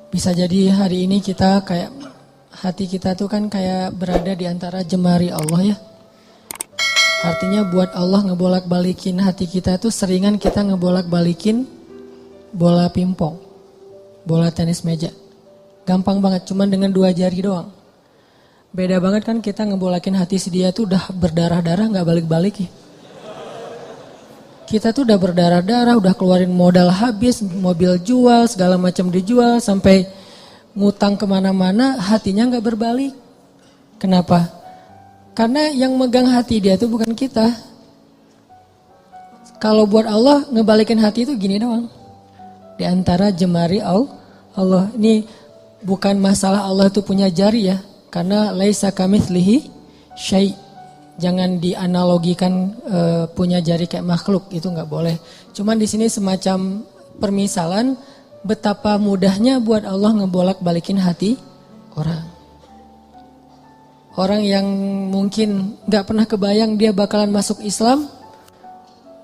Bisa jadi hari ini kita kayak hati kita tuh kan kayak berada di antara jemari Allah ya. Artinya buat Allah ngebolak-balikin hati kita tuh seringan kita ngebolak-balikin bola pingpong, bola tenis meja. Gampang banget, cuman dengan 2 jari doang. Beda banget kan kita ngebolakin hati si dia tuh udah berdarah-darah gak balik-balik ya. Kita tuh udah berdarah-darah, udah keluarin modal habis, mobil jual, segala macam dijual, sampai ngutang kemana-mana, hatinya gak berbalik. Kenapa? Karena yang megang hati dia tuh bukan kita. Kalau buat Allah, ngebalikin hati itu gini doang. Di antara jemari Allah. Ini bukan masalah Allah itu punya jari ya. Karena laisa kamitslihi syai'. Jangan dianalogikan punya jari kayak makhluk, itu nggak boleh. Cuman di sini semacam permisalan betapa mudahnya buat Allah ngebolak-balikin hati orang. Orang yang mungkin nggak pernah kebayang dia bakalan masuk Islam,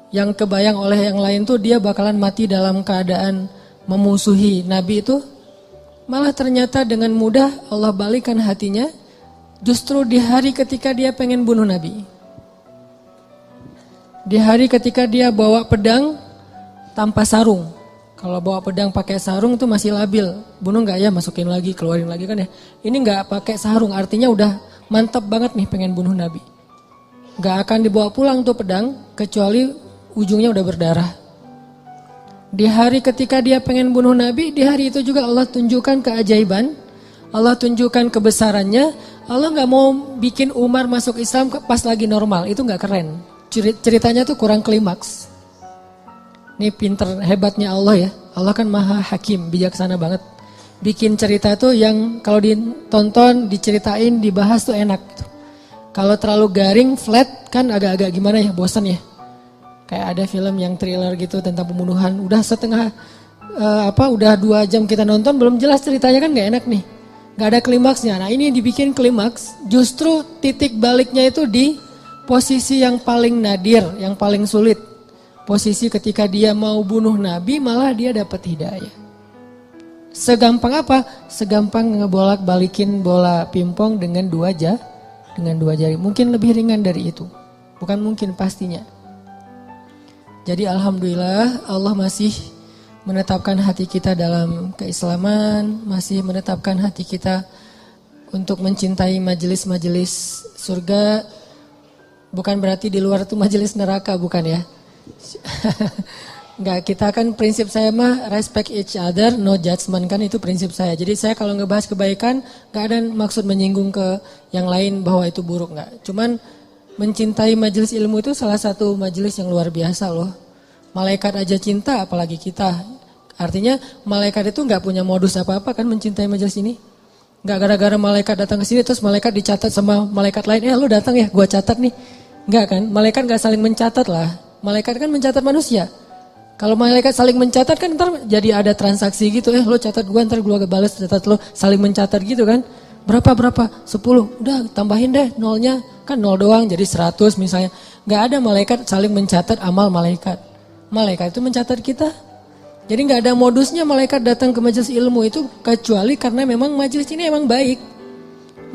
yang kebayang oleh yang lain tuh dia bakalan mati dalam keadaan memusuhi Nabi itu, malah ternyata dengan mudah Allah balikan hatinya. Justru di hari ketika dia pengen bunuh Nabi. Di hari ketika dia bawa pedang tanpa sarung. Kalau bawa pedang pakai sarung tuh masih labil. Bunuh gak ya, masukin lagi, keluarin lagi kan ya. Ini gak pakai sarung, artinya udah mantap banget nih pengen bunuh Nabi. Gak akan dibawa pulang tuh pedang, kecuali ujungnya udah berdarah. Di hari ketika dia pengen bunuh Nabi, di hari itu juga Allah tunjukkan keajaiban. Allah tunjukkan kebesarannya. Allah gak mau bikin Umar masuk Islam pas lagi normal. Itu gak keren. Ceritanya tuh kurang klimaks. Ini pinter hebatnya Allah ya. Allah kan maha hakim, bijaksana banget. Bikin cerita tuh yang kalau ditonton, diceritain, dibahas tuh enak. Kalau terlalu garing, flat kan agak-agak gimana ya, bosan ya. Kayak ada film yang thriller gitu tentang pembunuhan. Udah udah 2 jam kita nonton, belum jelas ceritanya kan gak enak nih. Gak ada klimaksnya. Nah ini dibikin klimaks, justru titik baliknya itu di posisi yang paling nadir, yang paling sulit. Posisi ketika dia mau bunuh Nabi malah dia dapat hidayah. Segampang apa? Segampang ngebolak-balikin bola pingpong dengan 2 jari. Mungkin lebih ringan dari itu. Bukan mungkin, pastinya. Jadi alhamdulillah Allah masih menetapkan hati kita dalam keislaman, masih menetapkan hati kita untuk mencintai majelis-majelis surga. Bukan berarti di luar itu majelis neraka, bukan ya. Enggak, kita kan prinsip saya mah respect each other, no judgment, kan itu prinsip saya. Jadi saya kalau ngebahas kebaikan, enggak ada maksud menyinggung ke yang lain bahwa itu buruk, enggak. Cuman mencintai majelis ilmu itu salah satu majelis yang luar biasa loh. Malaikat aja cinta, apalagi kita. Artinya malaikat itu nggak punya modus apa-apa kan mencintai majelis ini. Nggak gara-gara malaikat datang ke sini terus malaikat dicatat sama malaikat lain. Lu datang ya, gua catat nih. Nggak kan? Malaikat nggak saling mencatat lah. Malaikat kan mencatat manusia. Kalau malaikat saling mencatat kan ntar jadi ada transaksi gitu. Lo catat gua, ntar gua balas catat lo, saling mencatat gitu kan. Berapa? 10. Udah tambahin deh nolnya. Kan 0 doang jadi 100 misalnya. Nggak ada malaikat saling mencatat amal malaikat. Malaikat itu mencatat kita. Jadi nggak ada modusnya malaikat datang ke majelis ilmu itu kecuali karena memang majelis ini emang baik.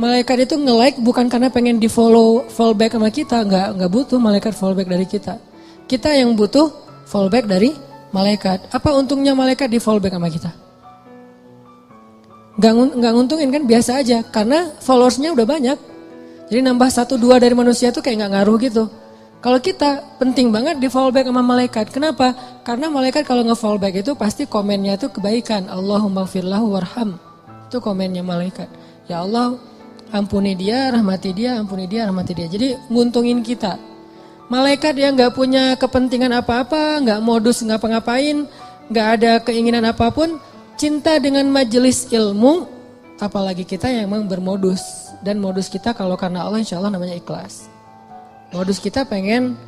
Malaikat itu nge-like bukan karena pengen di follow back sama kita, nggak butuh malaikat follow back dari kita. Kita yang butuh follow back dari malaikat. Apa untungnya malaikat di follow back sama kita? Nggak nguntungin kan, biasa aja karena followersnya udah banyak. Jadi nambah 1-2 dari manusia tuh kayak nggak ngaruh gitu. Kalau kita penting banget di follow back sama malaikat. Kenapa? Karena malaikat kalau nge-follow back itu pasti komennya itu kebaikan. Allahumma firlahu warham. Itu komennya malaikat. Ya Allah, ampuni dia, rahmati dia, ampuni dia, rahmati dia. Jadi nguntungin kita. Malaikat yang gak punya kepentingan apa-apa, gak modus ngapa-ngapain, gak ada keinginan apapun, cinta dengan majelis ilmu, apalagi kita yang memang bermodus. Dan modus kita kalau karena Allah insya Allah namanya ikhlas. Modus kita pengen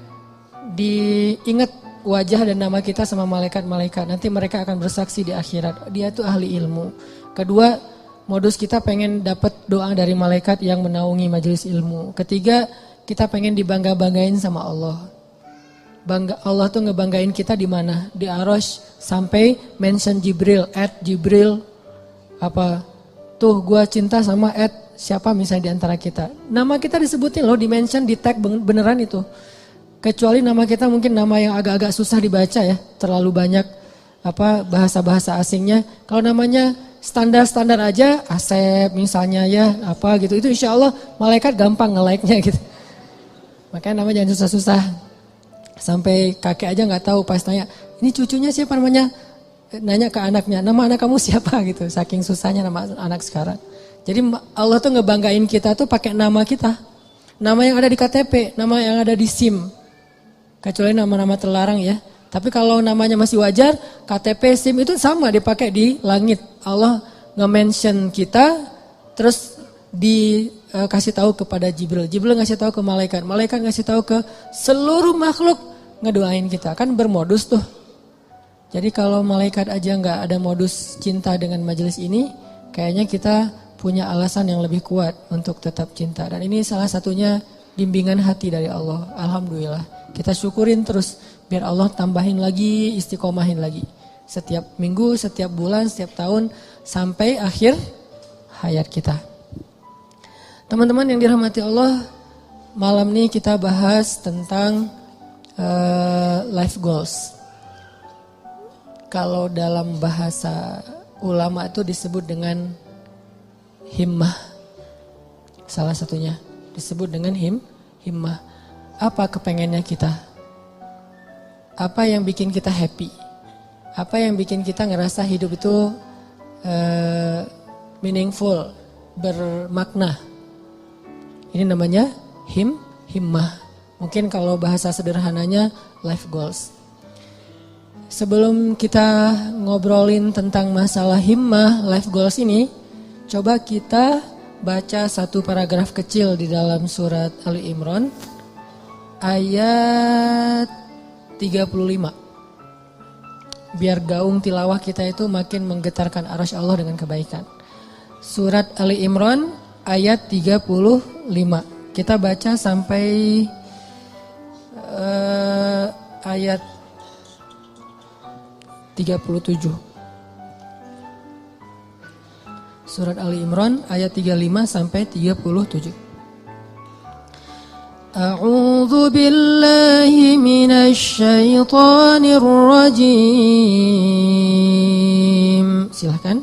diingat wajah dan nama kita sama malaikat-malaikat. Nanti mereka akan bersaksi di akhirat. Dia tuh ahli ilmu. Kedua, modus kita pengen dapat doa dari malaikat yang menaungi majelis ilmu. Ketiga, kita pengen dibangga-banggain sama Allah. Allah tuh ngebanggain kita di mana? Di Arasy sampai mention Jibril, Jibril Apa, tuh gua cinta sama siapa misalnya di antara kita. Nama kita disebutin loh, di-mention, di tag beneran itu. Kecuali nama kita mungkin nama yang agak-agak susah dibaca ya, terlalu banyak bahasa-bahasa asingnya. Kalau namanya standar-standar aja, Asep misalnya ya, apa gitu, itu insya Allah malaikat gampang nge-like-nya gitu. Makanya nama jangan susah-susah. Sampai kakek aja nggak tahu pas tanya, ini cucunya siapa namanya? Nanya ke anaknya, nama anak kamu siapa gitu. Saking susahnya nama anak sekarang. Jadi Allah tuh ngebanggain kita tuh pakai nama kita. Nama yang ada di KTP, nama yang ada di SIM. Kecuali nama-nama terlarang ya. Tapi kalau namanya masih wajar, KTP, SIM itu sama dipakai di langit. Allah nge-mention kita, terus dikasih tahu kepada Jibril. Jibril ngasih tahu ke malaikat. Malaikat ngasih tahu ke seluruh makhluk, ngedoain kita. Kan bermodus tuh. Jadi kalau malaikat aja nggak ada modus cinta dengan majelis ini, kayaknya kita punya alasan yang lebih kuat untuk tetap cinta. Dan ini salah satunya bimbingan hati dari Allah. Alhamdulillah. Kita syukurin terus. Biar Allah tambahin lagi, istiqomahin lagi. Setiap minggu, setiap bulan, setiap tahun, sampai akhir hayat kita. Teman-teman yang dirahmati Allah, malam ini kita bahas tentang life goals. Kalau dalam bahasa ulama itu disebut dengan himmah. Salah satunya disebut dengan himmah. Apa kepengennya kita? Apa yang bikin kita happy? Apa yang bikin kita ngerasa hidup itu meaningful, bermakna? Ini namanya himmah. Mungkin kalau bahasa sederhananya life goals. Sebelum kita ngobrolin tentang masalah himmah, life goals ini, coba kita baca satu paragraf kecil di dalam surat Ali Imran ayat 35. Biar gaung tilawah kita itu makin menggetarkan arasy Allah dengan kebaikan. Surat Ali Imran ayat 35. Kita baca sampai ayat 37. Surat Ali Imran ayat 35 sampai 37. A'udzu billahi minasy syaithanir rajim. Silakan.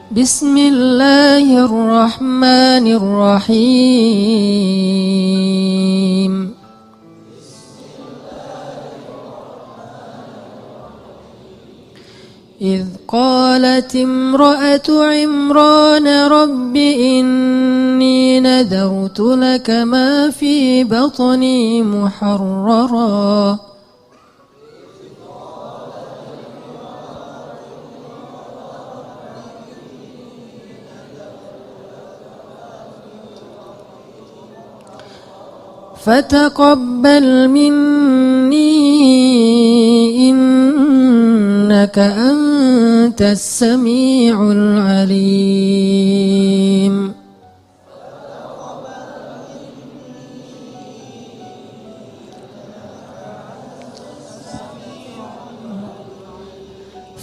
Bismillahirrahmanirrahim. إذ قالت امرأة عمران رب إني نذرت لك ما في بطني محررا فتقبل مني إنك أنت السميع العليم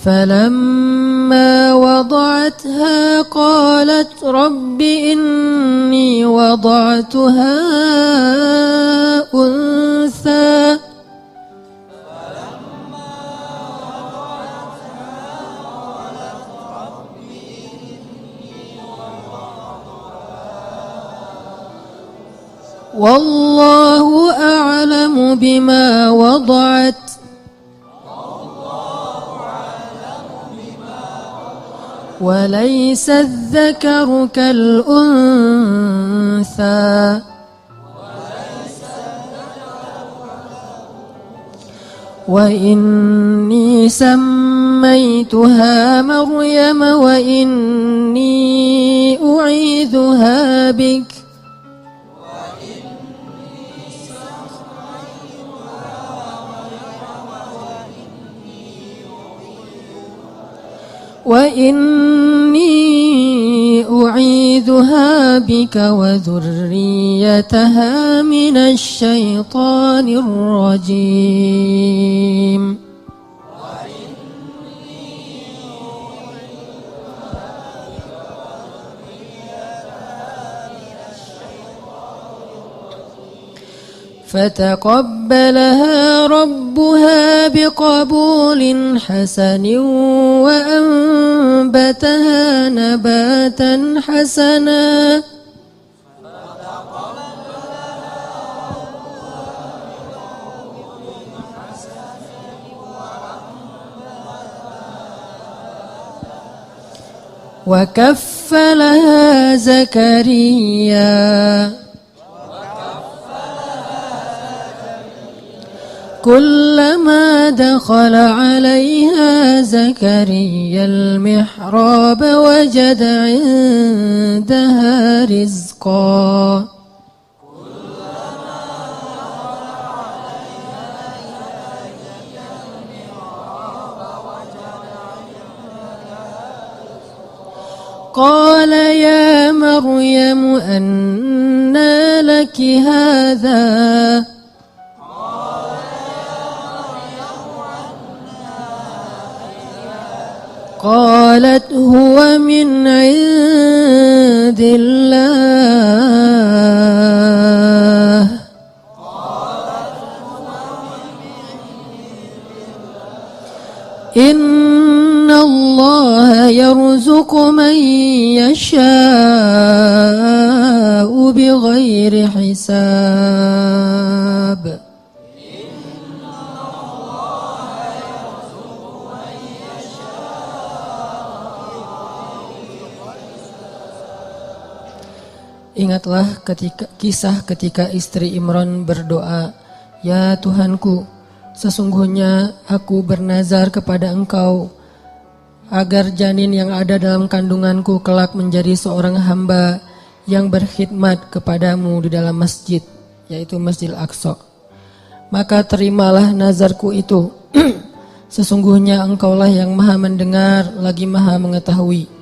فلما وضعتها قالت رب إني وضعتها أنثى والله أعلم بما وضعت وليس الذكر كالأنثى وإني سميتها مريم وإني أعيذها بك وإني أعيذها بك وذريتها من الشيطان الرجيم فتقبلها ربها بقبول حسن وأنبتها نباتا حسنا وكفلها زكريا كلما دخل عليها زكريا المحراب وجد عندها رزقا قال يا مريم أنى لك هذا قالت هو من عند الله إن الله يرزق من يشاء بغير حساب Ingatlah kisah ketika istri Imran berdoa, "Ya Tuhanku, sesungguhnya aku bernazar kepada Engkau agar janin yang ada dalam kandunganku kelak menjadi seorang hamba yang berkhidmat kepadamu di dalam masjid, yaitu Masjid Al-Aqsa. Maka terimalah nazarku itu. Sesungguhnya Engkaulah yang Maha mendengar lagi Maha mengetahui."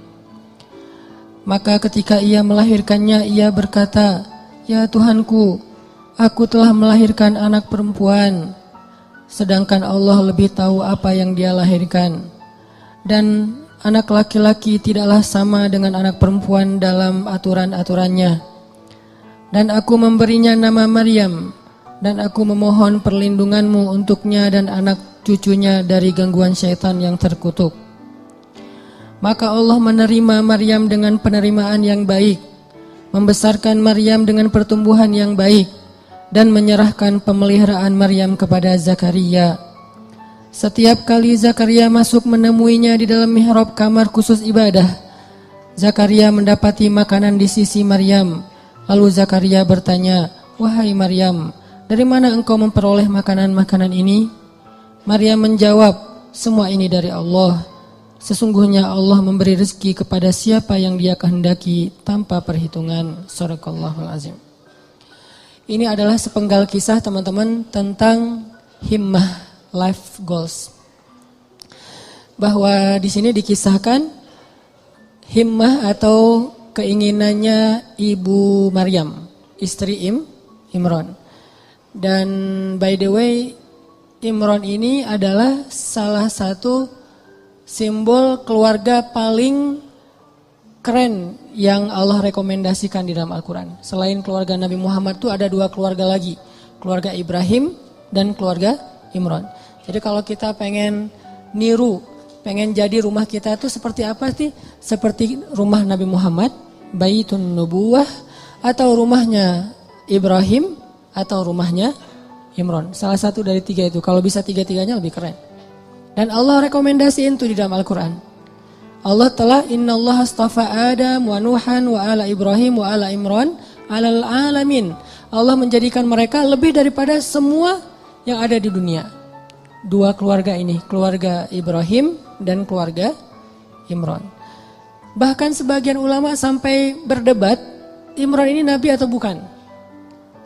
Maka ketika ia melahirkannya, ia berkata, "Ya Tuhanku, aku telah melahirkan anak perempuan, sedangkan Allah lebih tahu apa yang dia lahirkan. Dan anak laki-laki tidaklah sama dengan anak perempuan dalam aturan-aturannya. Dan aku memberinya nama Maryam, dan aku memohon perlindunganmu untuknya dan anak cucunya dari gangguan syaitan yang terkutuk." Maka Allah menerima Maryam dengan penerimaan yang baik, membesarkan Maryam dengan pertumbuhan yang baik, dan menyerahkan pemeliharaan Maryam kepada Zakaria. Setiap kali Zakaria masuk menemuinya di dalam mihrab kamar khusus ibadah, Zakaria mendapati makanan di sisi Maryam. Lalu Zakaria bertanya, "Wahai Maryam, dari mana engkau memperoleh makanan-makanan ini?" Maryam menjawab, "Semua ini dari Allah. Sesungguhnya Allah memberi rezeki kepada siapa yang Dia kehendaki tanpa perhitungan." Shadaqallahul azim. Ini adalah sepenggal kisah teman-teman tentang himmah, life goals. Bahwa di sini dikisahkan himmah atau keinginannya Ibu Maryam, istri Imran. Dan by the way, Imran ini adalah salah satu simbol keluarga paling keren yang Allah rekomendasikan di dalam Al-Quran. Selain keluarga Nabi Muhammad itu ada 2 keluarga lagi. Keluarga Ibrahim dan keluarga Imran. Jadi kalau kita pengen niru, pengen jadi rumah kita itu seperti apa sih? Seperti rumah Nabi Muhammad, Baitun Nubuwah, atau rumahnya Ibrahim, atau rumahnya Imran. Salah satu dari 3 itu. Kalau bisa 3-3-nya lebih keren. Dan Allah rekomendasiin itu di dalam Al-Quran. Allah telah innallaha astafa Adam wa Nuhan wa ala Ibrahim wa ala Imran alal alamin. Allah menjadikan mereka lebih daripada semua yang ada di dunia. 2 keluarga ini, keluarga Ibrahim dan keluarga Imran. Bahkan sebagian ulama sampai berdebat, Imran ini nabi atau bukan.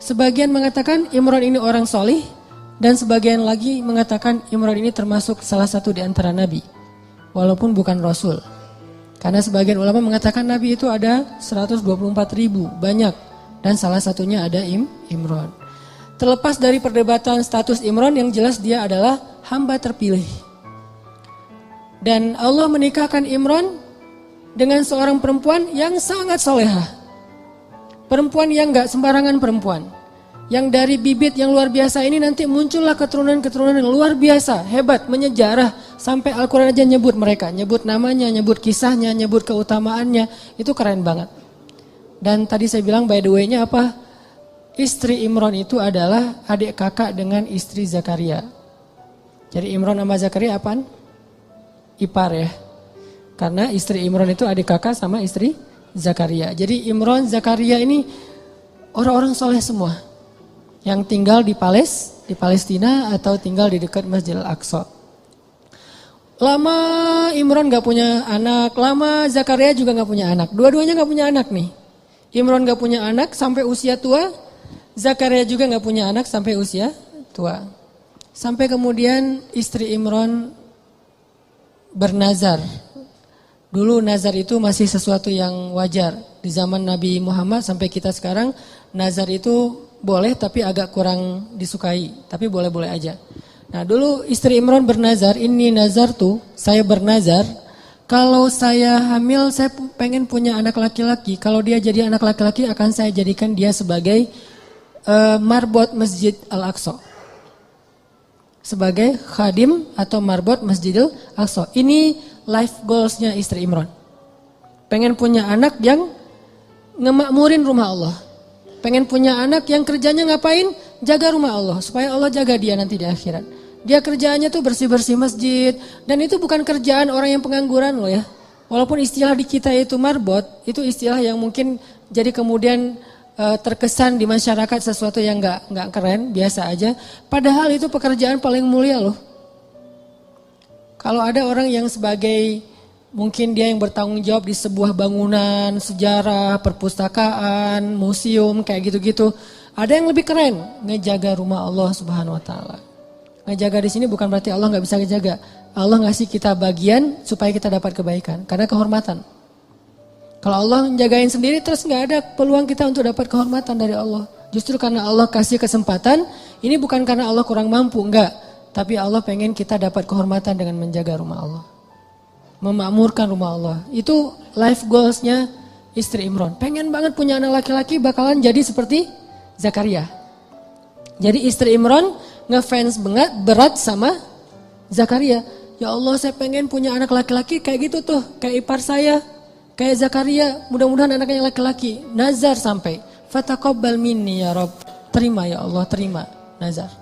Sebagian mengatakan Imran ini orang solih, dan sebagian lagi mengatakan Imran ini termasuk salah satu di antara nabi, walaupun bukan rasul. Karena sebagian ulama mengatakan Nabi itu ada 124.000, banyak. Dan salah satunya ada Imran. Terlepas dari perdebatan status Imran, yang jelas dia adalah hamba terpilih. Dan Allah menikahkan Imran dengan seorang perempuan yang sangat solehah. Perempuan yang gak sembarangan perempuan. Yang dari bibit yang luar biasa ini nanti muncullah keturunan-keturunan yang luar biasa, hebat, menyejarah. Sampai Al-Quran aja nyebut mereka, nyebut namanya, nyebut kisahnya, nyebut keutamaannya. Itu keren banget. Dan tadi saya bilang by the way-nya apa? Istri Imran itu adalah adik kakak dengan istri Zakaria. Jadi Imran sama Zakaria apaan? Ipar ya. Karena istri Imran itu adik kakak sama istri Zakaria. Jadi Imran, Zakaria ini orang-orang soleh semua. Yang tinggal di Palestina atau tinggal di dekat Masjidil Aqsa. Lama Imran gak punya anak, lama Zakaria juga gak punya anak. Dua-duanya gak punya anak nih. Imran gak punya anak sampai usia tua, Zakaria juga gak punya anak sampai usia tua. Sampai kemudian istri Imran bernazar. Dulu nazar itu masih sesuatu yang wajar. Di zaman Nabi Muhammad sampai kita sekarang, nazar itu boleh tapi agak kurang disukai. Tapi boleh-boleh aja. Nah dulu istri Imran bernazar, ini nazar tuh, saya bernazar. Kalau saya hamil, saya pengen punya anak laki-laki. Kalau dia jadi anak laki-laki, akan saya jadikan dia sebagai marbot Masjid Al-Aqsa. Sebagai khadim atau marbot Masjidil Aqsa. Ini life goals-nya istri Imran. Pengen punya anak yang ngemakmurin rumah Allah. Pengen punya anak yang kerjanya ngapain? Jaga rumah Allah. Supaya Allah jaga dia nanti di akhirat. Dia kerjaannya tuh bersih-bersih masjid. Dan itu bukan kerjaan orang yang pengangguran loh ya. Walaupun istilah di kita itu marbot. Itu istilah yang mungkin jadi kemudian terkesan di masyarakat sesuatu yang gak keren. Biasa aja. Padahal itu pekerjaan paling mulia loh. Kalau ada orang yang sebagai mungkin dia yang bertanggung jawab di sebuah bangunan, sejarah, perpustakaan, museum, kayak gitu-gitu. Ada yang lebih keren, ngejaga rumah Allah Subhanahu Wa Taala. Ngejaga di sini bukan berarti Allah nggak bisa ngejaga. Allah ngasih kita bagian supaya kita dapat kebaikan, karena kehormatan. Kalau Allah menjagain sendiri terus nggak ada peluang kita untuk dapat kehormatan dari Allah. Justru karena Allah kasih kesempatan, ini bukan karena Allah kurang mampu, enggak. Tapi Allah pengen kita dapat kehormatan dengan menjaga rumah Allah. Memakmurkan rumah Allah. Itu life goals-nya istri Imran. Pengen banget punya anak laki-laki bakalan jadi seperti Zakaria. Jadi istri Imran ngefans banget berat sama Zakaria. Ya Allah saya pengen punya anak laki-laki kayak gitu tuh. Kayak ipar saya. Kayak Zakaria. Mudah-mudahan anaknya laki-laki. Nazar sampai. Fataqabbal minni ya Rabb. Terima ya Allah, terima. Nazar.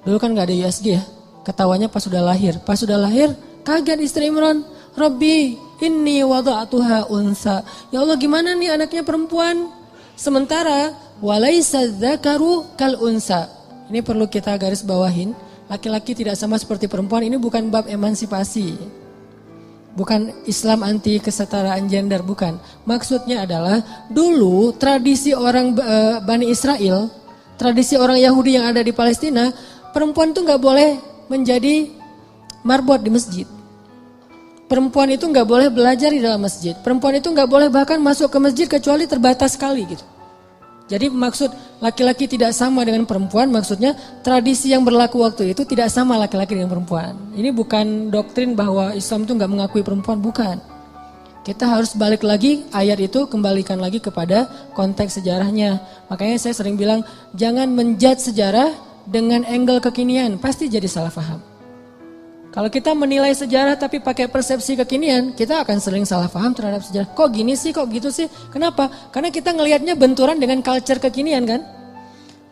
Dulu kan gak ada USG ya. Ketawanya pas sudah lahir. Pas sudah lahir kaget istri Imran. Rabbi inni wada'atuha unsa. Ya Allah gimana nih anaknya perempuan. Sementara walaysa dzakaru kal unsa. Ini perlu kita garis bawahin. Laki-laki tidak sama seperti perempuan. Ini bukan bab emansipasi. Bukan Islam anti kesetaraan gender, bukan. Maksudnya adalah dulu tradisi orang Bani Israel, tradisi orang Yahudi yang ada di Palestina, perempuan tuh gak boleh menjadi marbot di masjid. Perempuan itu gak boleh belajar di dalam masjid. Perempuan itu gak boleh bahkan masuk ke masjid kecuali terbatas sekali gitu. Jadi maksud laki-laki tidak sama dengan perempuan, maksudnya tradisi yang berlaku waktu itu tidak sama laki-laki dengan perempuan. Ini bukan doktrin bahwa Islam itu gak mengakui perempuan, bukan. Kita harus balik lagi ayat itu, kembalikan lagi kepada konteks sejarahnya. Makanya saya sering bilang, jangan menjudge sejarah dengan angle kekinian, pasti jadi salah paham. Kalau kita menilai sejarah tapi pakai persepsi kekinian, kita akan sering salah paham terhadap sejarah. Kok gini sih, kok gitu sih? Kenapa? Karena kita ngelihatnya benturan dengan culture kekinian kan.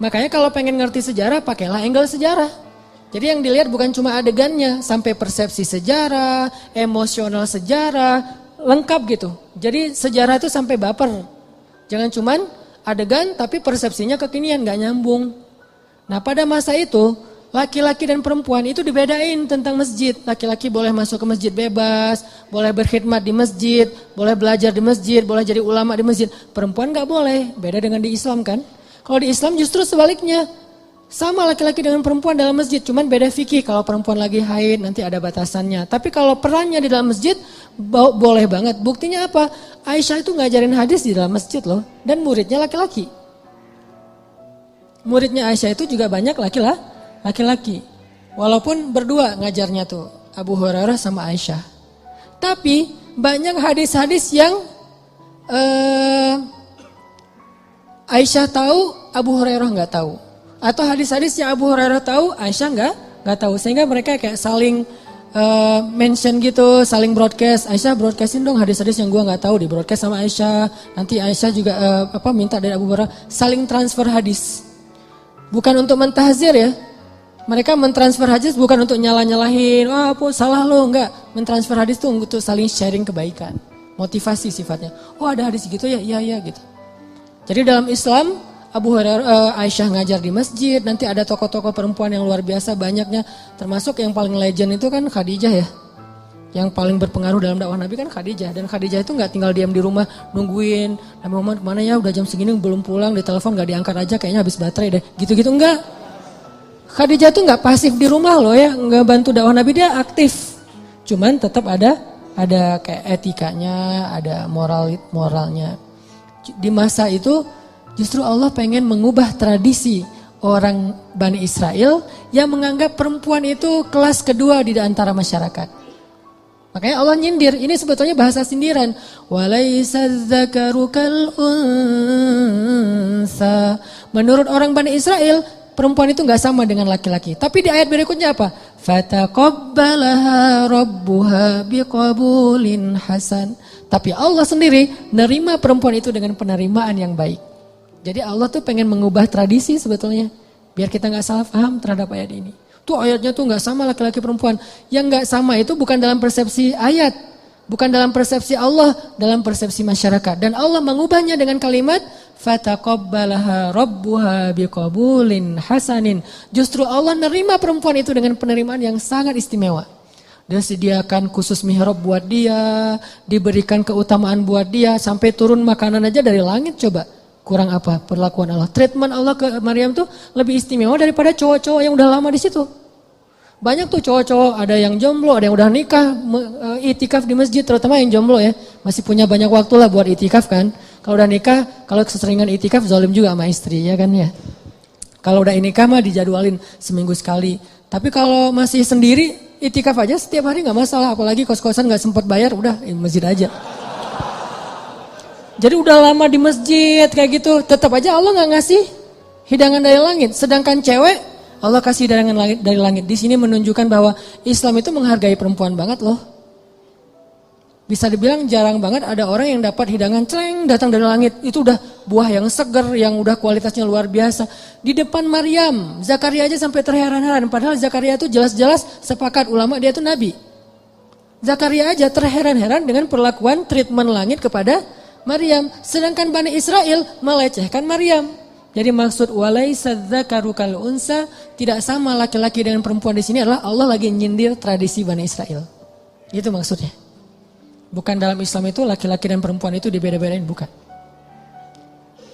Makanya kalau pengen ngerti sejarah, pakailah angle sejarah. Jadi yang dilihat bukan cuma adegannya, sampai persepsi sejarah, emosional sejarah, lengkap gitu. Jadi sejarah itu sampai baper. Jangan cuman adegan tapi persepsinya kekinian, gak nyambung. Nah pada masa itu, laki-laki dan perempuan itu dibedain tentang masjid. Laki-laki boleh masuk ke masjid bebas, boleh berkhidmat di masjid, boleh belajar di masjid, boleh jadi ulama di masjid. Perempuan gak boleh, beda dengan di Islam kan. Kalau di Islam justru sebaliknya. Sama laki-laki dengan perempuan dalam masjid, cuman beda fikih. Kalau perempuan lagi haid nanti ada batasannya. Tapi kalau perannya di dalam masjid, Boleh banget. Buktinya apa? Aisyah itu ngajarin hadis di dalam masjid loh. Dan muridnya laki-laki. Muridnya Aisyah itu juga banyak laki-laki. Walaupun berdua ngajarnya tuh. Abu Hurairah sama Aisyah. Tapi banyak hadis-hadis yang Aisyah tahu, Abu Hurairah nggak tahu. Atau hadis-hadis yang Abu Hurairah tahu, Aisyah nggak tahu. Sehingga mereka kayak saling mention gitu, saling broadcast. Aisyah broadcastin dong hadis-hadis yang gua nggak tahu, di broadcast sama Aisyah. Nanti Aisyah juga minta dari Abu Hurairah, saling transfer hadis. Bukan untuk mentahzir ya. Mereka mentransfer hadis bukan untuk nyalah-nyalahin, salah lo, enggak. Mentransfer hadis itu untuk saling sharing kebaikan. Motivasi sifatnya. Oh ada hadis gitu ya, iya gitu. Jadi dalam Islam, Abu Hurairah, Aisyah ngajar di masjid, nanti ada tokoh-tokoh perempuan yang luar biasa banyaknya. Termasuk yang paling legend itu kan Khadijah ya. Yang paling berpengaruh dalam dakwah Nabi kan Khadijah. Dan Khadijah itu gak tinggal diam di rumah nungguin. Nabi Muhammad kemana ya, udah jam segini belum pulang, ditelepon gak diangkat aja, kayaknya habis baterai deh. Gitu-gitu enggak. Khadijah tuh gak pasif di rumah loh ya, gak bantu dakwah Nabi, dia aktif. Cuman tetap ada kayak etikanya, ada moralnya. Di masa itu justru Allah pengen mengubah tradisi orang Bani Israel yang menganggap perempuan itu kelas kedua di antara masyarakat. Makanya Allah nyindir, ini sebetulnya bahasa sindiran. Walaysa dzakaru kal unsa. Menurut orang Bani Israel, perempuan itu gak sama dengan laki-laki. Tapi di ayat berikutnya apa? Fataqabbalaha rabbuha biqabulin hasan. Tapi Allah sendiri nerima perempuan itu dengan penerimaan yang baik. Jadi Allah tuh pengen mengubah tradisi sebetulnya. Biar kita gak salah paham terhadap ayat ini. Tuh ayatnya tuh gak sama laki-laki perempuan. Yang gak sama itu bukan dalam persepsi ayat. Bukan dalam persepsi Allah, dalam persepsi masyarakat. Dan Allah mengubahnya dengan kalimat fataqabbalaha rabbuha biqabulin hasanin. Justru Allah nerima perempuan itu dengan penerimaan yang sangat istimewa. Dia sediakan khusus mihrab buat dia, diberikan keutamaan buat dia, sampai turun makanan aja dari langit coba. Kurang apa perlakuan Allah? Treatment Allah ke Maryam tuh lebih istimewa daripada cowok-cowok yang udah lama di situ. Banyak tuh cowok-cowok, ada yang jomblo, ada yang udah nikah, itikaf di masjid, terutama yang jomblo ya. Masih punya banyak waktu lah buat itikaf kan. Kalau udah nikah, kalau keseringan itikaf zalim juga sama istri ya kan ya. Kalau udah nikah mah dijadwalin seminggu sekali. Tapi kalau masih sendiri, itikaf aja setiap hari gak masalah. Apalagi kos-kosan gak sempat bayar, udah masjid aja. Jadi udah lama di masjid kayak gitu, tetap aja Allah gak ngasih hidangan dari langit. Sedangkan cewek, Allah kasih hidangan dari langit. Di sini menunjukkan bahwa Islam itu menghargai perempuan banget loh. Bisa dibilang jarang banget ada orang yang dapat hidangan celeng datang dari langit. Itu udah buah yang segar, yang udah kualitasnya luar biasa. Di depan Maryam, Zakaria aja sampai terheran-heran. Padahal Zakaria itu jelas-jelas sepakat ulama dia itu nabi. Zakaria aja terheran-heran dengan perlakuan treatment langit kepada Maryam. Sedangkan Bani Israel melecehkan Maryam. Jadi maksud walaisa dzakaru kal unsa, tidak sama laki-laki dengan perempuan di sini adalah Allah lagi nyindir tradisi Bani Israel. Itu maksudnya. Bukan dalam Islam itu laki-laki dan perempuan itu dibeda-bedain, bukan.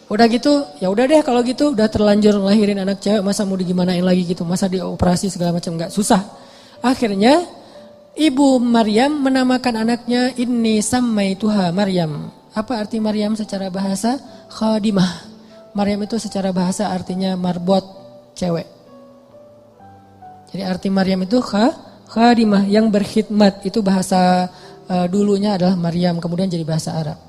Udah gitu, ya udah deh kalau gitu udah terlanjur ngelahirin anak cewek, masa mau digimanain lagi gitu, masa dioperasi segala macam, enggak, susah. Akhirnya ibu Maryam menamakan anaknya Inni Sammaituha Maryam. Apa arti Maryam secara bahasa? Khadimah. Maryam itu secara bahasa artinya marbot, cewek. Jadi arti Maryam itu khadimah, yang berkhidmat. Itu bahasa dulunya adalah Maryam, kemudian jadi bahasa Arab.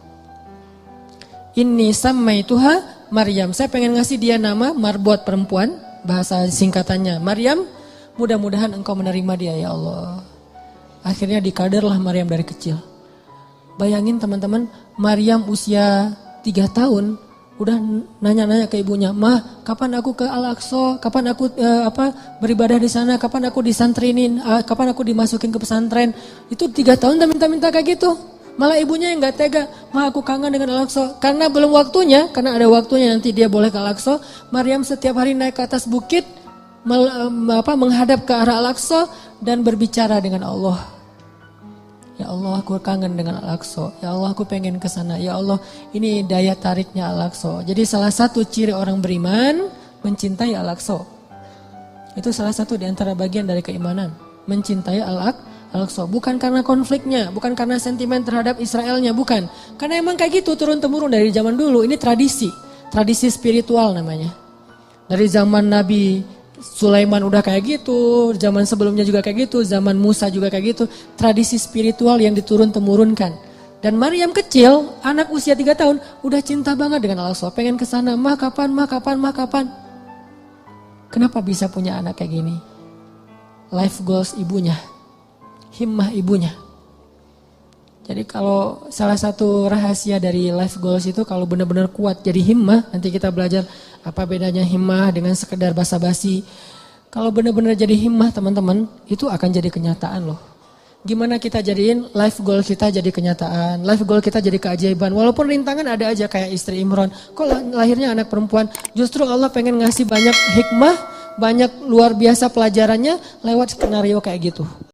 Inni sammaituha Maryam. Saya pengen ngasih dia nama marbot, perempuan, bahasa singkatannya Maryam. Mudah-mudahan engkau menerima dia ya Allah. Akhirnya dikaderlah Maryam dari kecil. Bayangin teman-teman, Maryam usia 3 tahun udah nanya-nanya ke ibunya, "Mah, kapan aku ke Al-Aqsa? Kapan aku beribadah di sana? Kapan aku disantrinin? Kapan aku dimasukin ke pesantren?" Itu 3 tahun udah minta-minta kayak gitu. Malah ibunya yang nggak tega, "Mah, aku kangen dengan Al-Aqsa." Karena belum waktunya, karena ada waktunya nanti dia boleh ke Al-Aqsa. Maryam setiap hari naik ke atas bukit, menghadap ke arah Al-Aqsa dan berbicara dengan Allah. Ya Allah, aku kangen dengan Al-Aqsa. Ya Allah, aku pengen ke sana. Ya Allah, ini daya tariknya Al-Aqsa. Jadi salah satu ciri orang beriman mencintai Al-Aqsa. Itu salah satu di antara bagian dari keimanan, mencintai Al-Aqsa. Bukan karena konfliknya, bukan karena sentimen terhadap Israelnya, bukan. Karena emang kayak gitu turun-temurun dari zaman dulu. Ini tradisi spiritual namanya. Dari zaman Nabi Sulaiman udah kayak gitu, zaman sebelumnya juga kayak gitu, zaman Musa juga kayak gitu. Tradisi spiritual yang diturun-temurunkan. Dan Maryam kecil, anak usia 3 tahun, udah cinta banget dengan Al-Aqsa, pengen ke sana, mah kapan. Kenapa bisa punya anak kayak gini? Life goals ibunya, himmah ibunya. Jadi kalau salah satu rahasia dari life goals itu kalau benar-benar kuat jadi himmah, nanti kita belajar apa bedanya himmah dengan sekedar basa-basi. Kalau benar-benar jadi himmah teman-teman, itu akan jadi kenyataan loh. Gimana kita jadiin life goal kita jadi kenyataan, life goal kita jadi keajaiban. Walaupun rintangan ada aja kayak istri Imran. Kok lahirnya anak perempuan, justru Allah pengen ngasih banyak hikmah, banyak luar biasa pelajarannya lewat skenario kayak gitu.